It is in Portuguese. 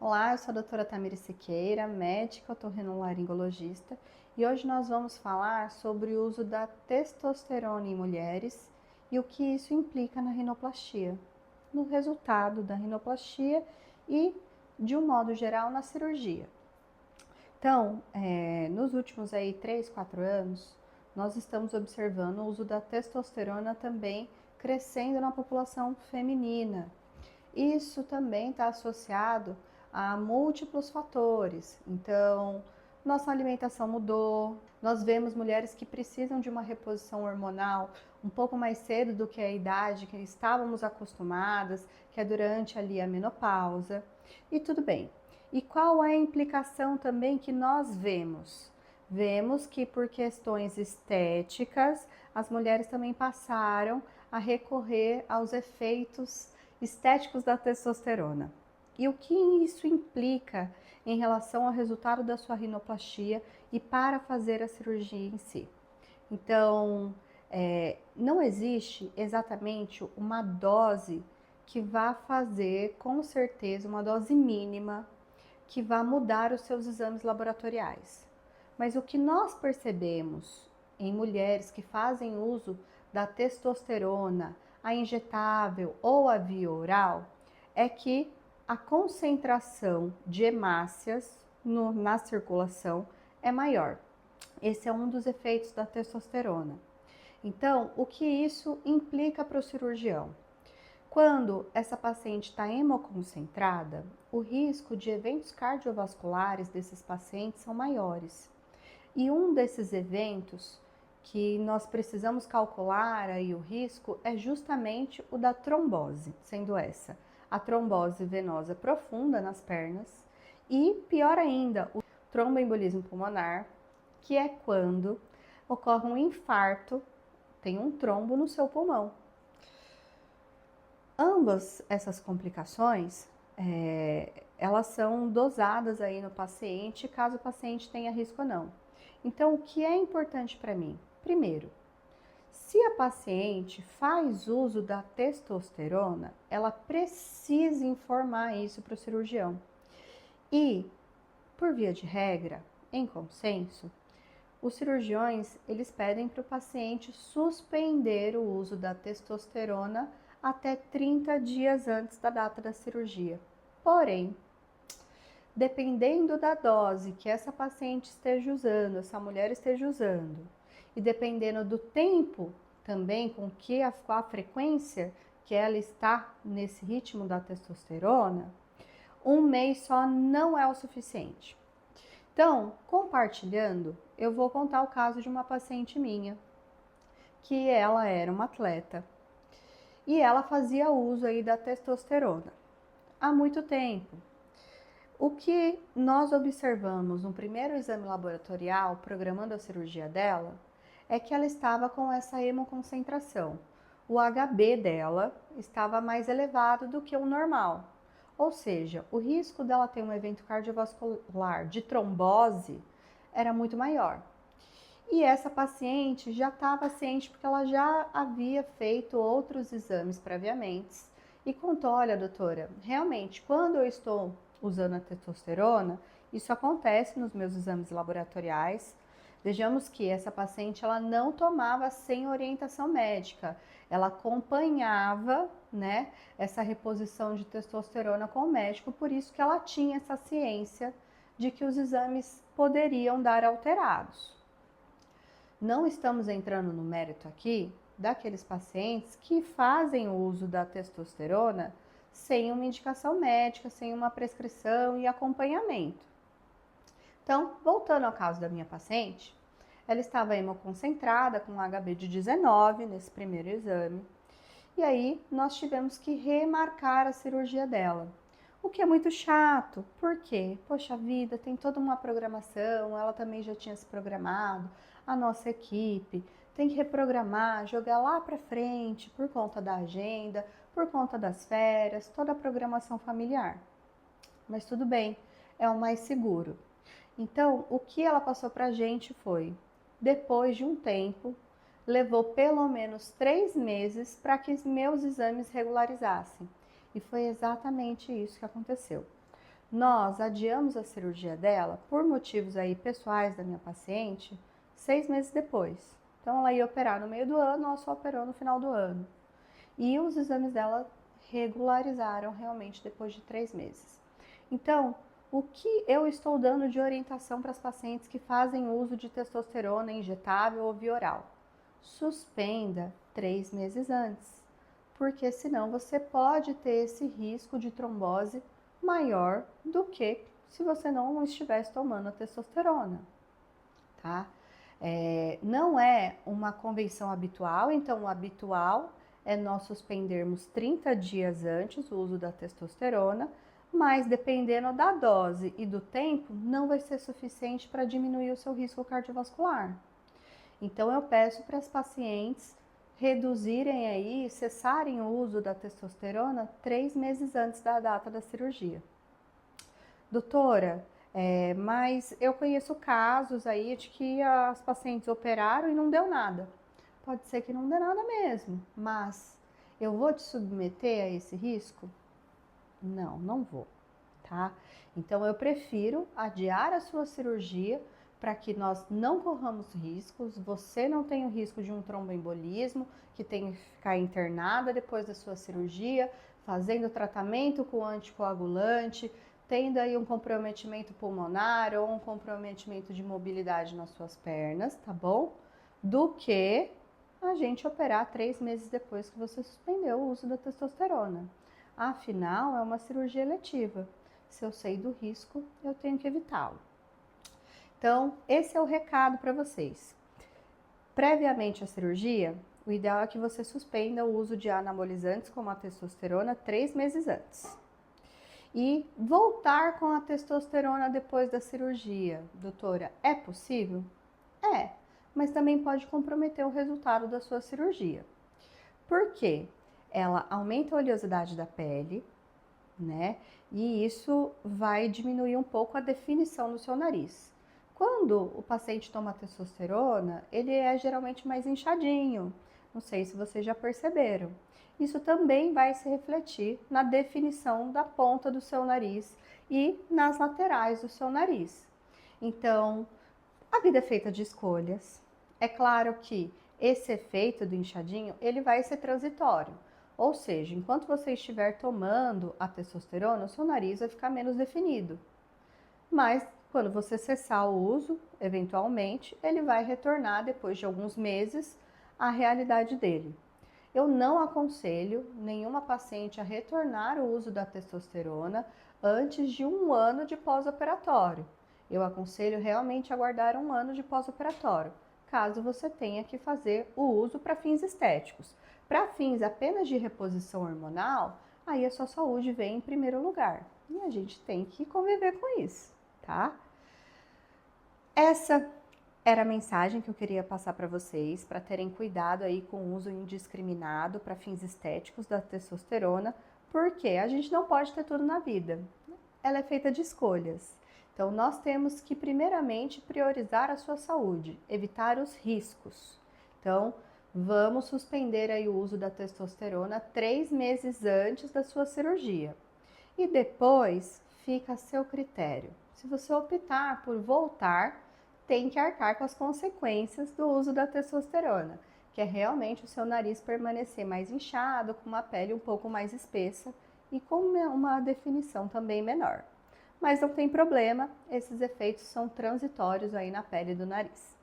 Olá, eu sou a doutora Tamiri Siqueira, médica otorrinolaringologista, e hoje nós vamos falar sobre o uso da testosterona em mulheres e o que isso implica na rinoplastia, no resultado da rinoplastia e, de um modo geral, na cirurgia. Então, nos últimos 3, 4 anos, nós estamos observando o uso da testosterona também crescendo na população feminina. Isso também está associado a múltiplos fatores. Então, nossa alimentação mudou, nós vemos mulheres que precisam de uma reposição hormonal um pouco mais cedo do que a idade que estávamos acostumadas, que é durante ali a menopausa, e tudo bem. E qual é a implicação também que nós vemos? Vemos que por questões estéticas, as mulheres também passaram a recorrer aos efeitos estéticos da testosterona. E o que isso implica em relação ao resultado da sua rinoplastia e para fazer a cirurgia em si. Então, não existe exatamente uma dose que vá fazer, com certeza, uma dose mínima que vá mudar os seus exames laboratoriais. Mas o que nós percebemos em mulheres que fazem uso da testosterona, a injetável ou a via oral, é que a concentração de hemácias na circulação é maior. Esse é um dos efeitos da testosterona. Então, o que isso implica para o cirurgião? Quando essa paciente está hemoconcentrada, o risco de eventos cardiovasculares desses pacientes são maiores. E um desses eventos que nós precisamos calcular aí o risco é justamente o da trombose, sendo essa a trombose venosa profunda nas pernas e, pior ainda, o tromboembolismo pulmonar, que é quando ocorre um infarto, tem um trombo no seu pulmão. Ambas essas complicações, elas são dosadas aí no paciente, caso o paciente tenha risco ou não. Então, o que é importante para mim? Primeiro, se a paciente faz uso da testosterona, ela precisa informar isso para o cirurgião. E, por via de regra, em consenso, os cirurgiões, eles pedem para o paciente suspender o uso da testosterona até 30 dias antes da data da cirurgia. Porém, dependendo da dose que essa paciente esteja usando, essa mulher esteja usando, e dependendo do tempo também com que a frequência que ela está nesse ritmo da testosterona, um mês só não é o suficiente. Então, compartilhando, eu vou contar o caso de uma paciente minha, que ela era uma atleta e ela fazia uso aí da testosterona há muito tempo. O que nós observamos no primeiro exame laboratorial, programando a cirurgia dela, é que ela estava com essa hemoconcentração. O HB dela estava mais elevado do que o normal. Ou seja, o risco dela ter um evento cardiovascular de trombose era muito maior. E essa paciente já estava ciente porque ela já havia feito outros exames previamente e contou: olha, doutora, realmente, quando eu estou usando a testosterona, isso acontece nos meus exames laboratoriais. Vejamos que essa paciente ela não tomava sem orientação médica, ela acompanhava, né, essa reposição de testosterona com o médico, por isso que ela tinha essa ciência de que os exames poderiam dar alterados. Não estamos entrando no mérito aqui daqueles pacientes que fazem o uso da testosterona sem uma indicação médica, sem uma prescrição e acompanhamento. Então, voltando ao caso da minha paciente, ela estava hemoconcentrada com HB de 19 nesse primeiro exame. E aí, nós tivemos que remarcar a cirurgia dela. O que é muito chato, porque, poxa vida, tem toda uma programação, ela também já tinha se programado, a nossa equipe tem que reprogramar, jogar lá para frente por conta da agenda, por conta das férias, toda a programação familiar. Mas tudo bem, é o mais seguro. Então, o que ela passou para a gente foi, depois de um tempo, levou pelo menos 3 meses para que meus exames regularizassem. E foi exatamente isso que aconteceu. Nós adiamos a cirurgia dela por motivos aí pessoais da minha paciente 6 meses depois. Então ela ia operar no meio do ano, ela só operou no final do ano. E os exames dela regularizaram realmente depois de 3 meses. Então, o que eu estou dando de orientação para as pacientes que fazem uso de testosterona injetável ou via oral? Suspenda 3 meses antes, porque senão você pode ter esse risco de trombose maior do que se você não estivesse tomando a testosterona, tá? Não é uma convenção habitual, então o habitual é nós suspendermos 30 dias antes o uso da testosterona, mas dependendo da dose e do tempo, não vai ser suficiente para diminuir o seu risco cardiovascular. Então eu peço para as pacientes reduzirem aí, cessarem o uso da testosterona 3 meses antes da data da cirurgia. Doutora, mas eu conheço casos aí de que as pacientes operaram e não deu nada. Pode ser que não dê nada mesmo, mas eu vou te submeter a esse risco? Não, não vou, tá? Então eu prefiro adiar a sua cirurgia para que nós não corramos riscos, você não tenha o risco de um tromboembolismo, que tenha que ficar internada depois da sua cirurgia, fazendo tratamento com anticoagulante, tendo aí um comprometimento pulmonar ou um comprometimento de mobilidade nas suas pernas, tá bom? Do que a gente operar 3 meses depois que você suspendeu o uso da testosterona. Afinal, é uma cirurgia eletiva. Se eu sei do risco, eu tenho que evitá-lo. Então, esse é o recado para vocês. Previamente à cirurgia, o ideal é que você suspenda o uso de anabolizantes como a testosterona 3 meses antes. E voltar com a testosterona depois da cirurgia, doutora, é possível? É, mas também pode comprometer o resultado da sua cirurgia. Por quê? Ela aumenta a oleosidade da pele, né? E isso vai diminuir um pouco a definição do seu nariz. Quando o paciente toma testosterona, ele é geralmente mais inchadinho. Não sei se vocês já perceberam. Isso também vai se refletir na definição da ponta do seu nariz e nas laterais do seu nariz. Então, a vida é feita de escolhas. É claro que esse efeito do inchadinho, ele vai ser transitório. Ou seja, enquanto você estiver tomando a testosterona, o seu nariz vai ficar menos definido. Mas quando você cessar o uso, eventualmente, ele vai retornar depois de alguns meses à realidade dele. Eu não aconselho nenhuma paciente a retornar o uso da testosterona antes de 1 ano de pós-operatório. Eu aconselho realmente aguardar 1 ano de pós-operatório, caso você tenha que fazer o uso para fins estéticos. Para fins apenas de reposição hormonal, aí a sua saúde vem em primeiro lugar. E a gente tem que conviver com isso, tá? Essa era a mensagem que eu queria passar para vocês, para terem cuidado aí com o uso indiscriminado para fins estéticos da testosterona, porque a gente não pode ter tudo na vida. Ela é feita de escolhas. Então, nós temos que, primeiramente, priorizar a sua saúde, evitar os riscos. Então, vamos suspender aí o uso da testosterona 3 meses antes da sua cirurgia. E depois, fica a seu critério. Se você optar por voltar, tem que arcar com as consequências do uso da testosterona, que é realmente o seu nariz permanecer mais inchado, com uma pele um pouco mais espessa e com uma definição também menor. Mas não tem problema, esses efeitos são transitórios aí na pele do nariz.